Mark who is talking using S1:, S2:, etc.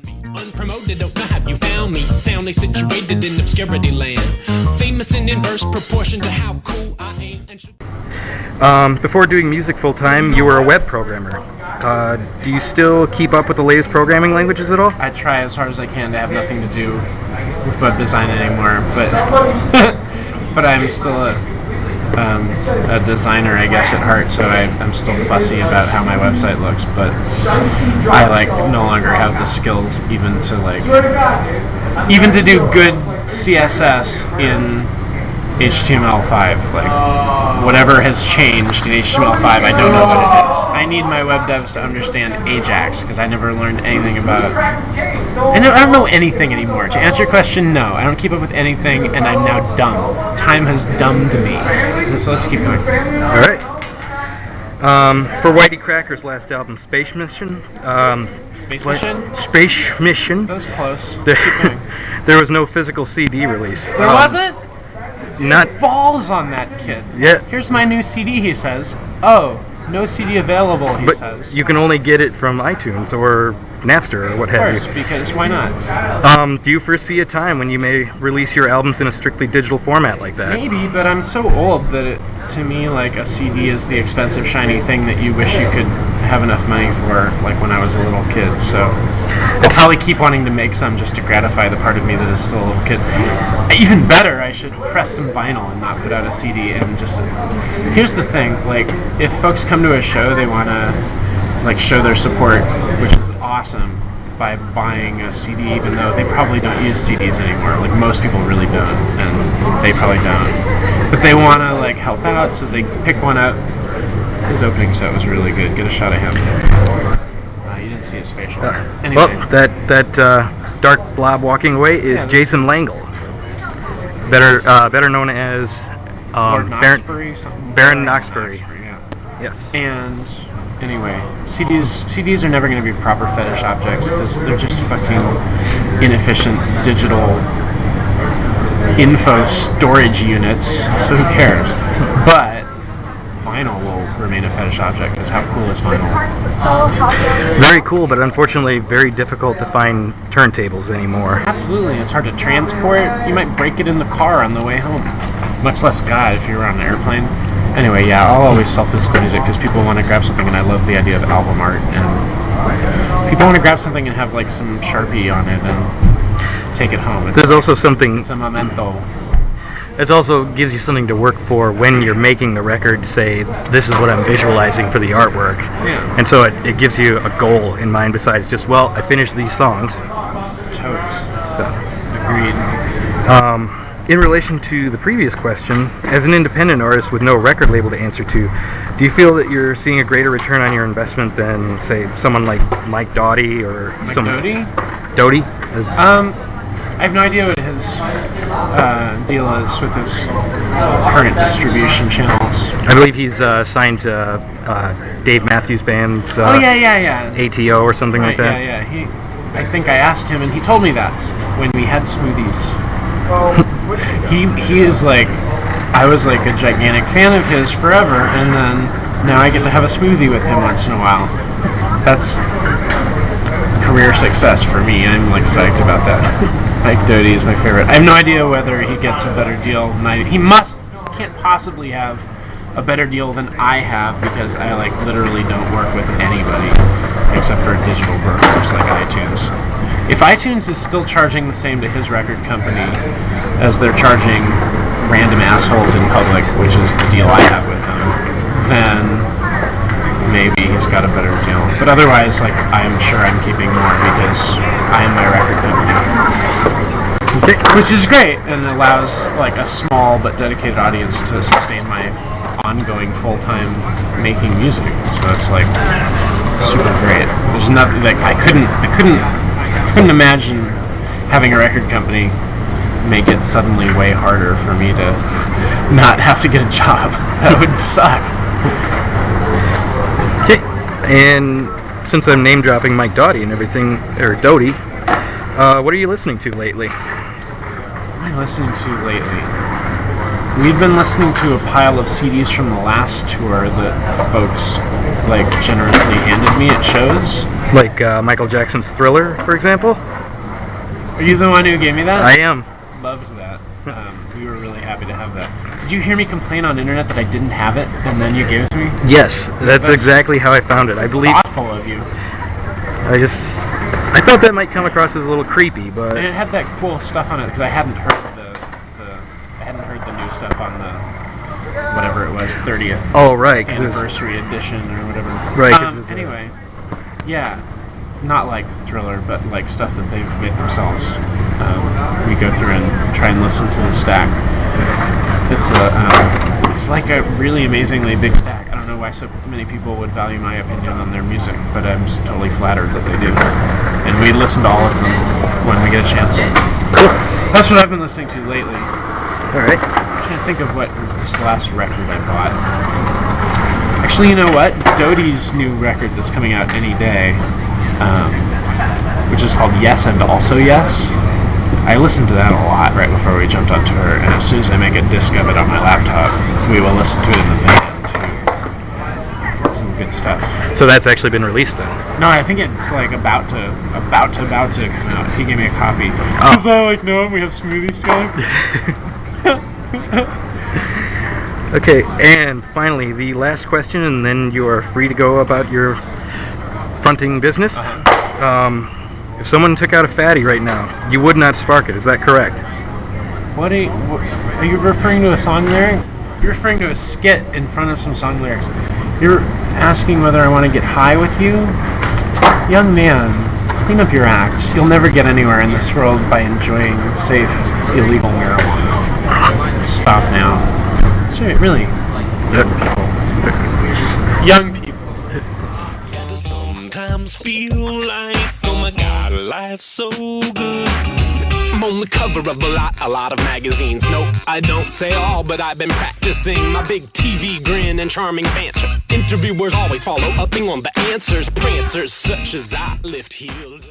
S1: Unpromoted, don't know how you found me. Soundly situated in obscurity land. Famous in inverse proportion to how cool I am.
S2: Before doing music full time, you were a web programmer. Do you still keep up with the latest programming languages at all?
S3: I try as hard as I can to have nothing to do with web design anymore, but but I'm still a designer, I guess, at heart, so I'm still fussy about how my website looks, but I no longer have the skills even to do good CSS in HTML5. Whatever has changed in HTML5, I don't know what it is. I need my web devs to understand Ajax, because I never learned anything about it. I don't know anything anymore. To answer your question, no. I don't keep up with anything, and I'm now dumb. Time has dumbed me. So let's keep going.
S2: All right. For Whitey Cracker's last album, Space Mission.
S3: Space Mission?
S2: Space Mission.
S3: That was close.
S2: There was no physical CD release.
S3: There wasn't?
S2: Not
S3: balls on that kid.
S2: Yeah.
S3: Here's my new CD, he says. Oh, no CD available, he says.
S2: You can only get it from iTunes or Napster or what have you.
S3: Of course, because why not?
S2: Do you foresee a time when you may release your albums in a strictly digital format like that?
S3: Maybe, but I'm so old that to me, a CD is the expensive, shiny thing that you wish you could have enough money for, when I was a little kid. So I'll probably keep wanting to make some just to gratify the part of me that is still a little kid. Even better, I should press some vinyl and not put out a CD and just... Here's the thing, if folks come to a show, they want to, show their support, which is awesome, by buying a CD, even though they probably don't use CDs anymore. Most people really don't, and they probably don't. But they want to, help out, so they pick one up. His opening set was really good. Get a shot of him. You didn't see his facial. Anyway.
S2: Well, that dark blob walking away is Jason Langle, better known as
S3: Baron
S2: Knoxbury.
S3: Yeah.
S2: Yes.
S3: And anyway, CDs are never going to be proper fetish objects because they're just fucking inefficient digital info storage units. So who cares? But vinyl will remain a fetish object because how cool is vinyl?
S2: Very cool, but unfortunately very difficult to find turntables anymore.
S3: Absolutely, it's hard to transport. You might break it in the car on the way home. Much less God if you're on an airplane. Anyway, yeah, I'll always sell physical music because people want to grab something, and I love the idea of album art. And people want to grab something and have some Sharpie on it and take it home.
S2: There's also something.
S3: It's a memento.
S2: It also gives you something to work for when you're making the record. Say, this is what I'm visualizing for the artwork.
S3: Yeah.
S2: And so it gives you a goal in mind besides just, I finished these songs.
S3: Totes.
S2: So,
S3: agreed.
S2: In relation to the previous question, as an independent artist with no record label to answer to, do you feel that you're seeing a greater return on your investment than, say, someone like Mike Doughty or
S3: Doughty?
S2: Doughty?
S3: I have no idea what his deal is with his current distribution channels.
S2: I believe he's signed to Dave Matthews Band's ATO or something like that.
S3: Yeah. I think I asked him, and he told me that when we had smoothies. He is I was a gigantic fan of his forever, and then now I get to have a smoothie with him once in a while. That's career success for me. I'm psyched about that. Mike Doughty is my favorite. I have no idea whether he gets a better deal than he can't possibly have a better deal than I have because I literally don't work with anybody except for digital brokers like iTunes. If iTunes is still charging the same to his record company as they're charging random assholes in public, which is the deal I have with them, then maybe he's got a better deal. But otherwise, I'm sure I'm keeping more because I am my record company. Okay. Which is great and allows a small but dedicated audience to sustain my ongoing full-time making music. So it's super great. There's nothing I couldn't imagine having a record company make it suddenly way harder for me to not have to get a job. That would suck.
S2: Okay, and since I'm name dropping Mike Doughty and everything, or Doughty, what are you listening to lately?
S3: What am I listening to lately? We've been listening to a pile of CDs from the last tour that folks generously handed me at shows.
S2: Like Michael Jackson's Thriller, for example?
S3: Are you the one who gave me that?
S2: I am.
S3: Loved that. We were really happy to have that. Did you hear me complain on internet that I didn't have it, and then you gave it to me?
S2: Yes, that's exactly how I found it. I believe.
S3: Thoughtful of you.
S2: I thought that might come across as a little creepy, but
S3: And it had that cool stuff on it because I hadn't heard the new stuff on the whatever it was 30th
S2: oh right, 'cause
S3: anniversary edition or whatever.
S2: Right. 'Cause it was
S3: anyway, yeah, not like Thriller, but like stuff that they've made themselves. We go through and try and listen to the stack. It's like a really amazingly big stack. I don't know why so many people would value my opinion on their music, but I'm just totally flattered that they do. And we listen to all of them when we get a chance. That's what I've been listening to lately.
S2: all right.
S3: I'm trying to think of what this last record I bought. Actually, you know what? Dodie's new record that's coming out any day, which is called Yes and Also Yes. I listened to that a lot right before we jumped on tour, and as soon as I make a disc of it on my laptop, we will listen to it in the van too. It's some good stuff.
S2: So that's actually been released then.
S3: No, I think it's like about to come out. He gave me a copy. Because I know him, we have smoothies together.
S2: Okay, and finally, the last question, and then you are free to go about your fronting business. If someone took out a fatty right now, you would not spark it. Is that correct?
S3: What are you referring to a song lyric? You're referring to a skit in front of some song lyrics. You're asking whether I want to get high with you? Young man, clean up your act. You'll never get anywhere in this world by enjoying safe, illegal marijuana. Stop now. Seriously, really. Young people.
S1: Sometimes feel like, oh my god, life's so good. I'm on the cover of a lot of magazines. Nope, I don't say all, but I've been practicing my big TV grin and charming banter. Interviewers always follow upping on the answers. Prancers such as I lift heels.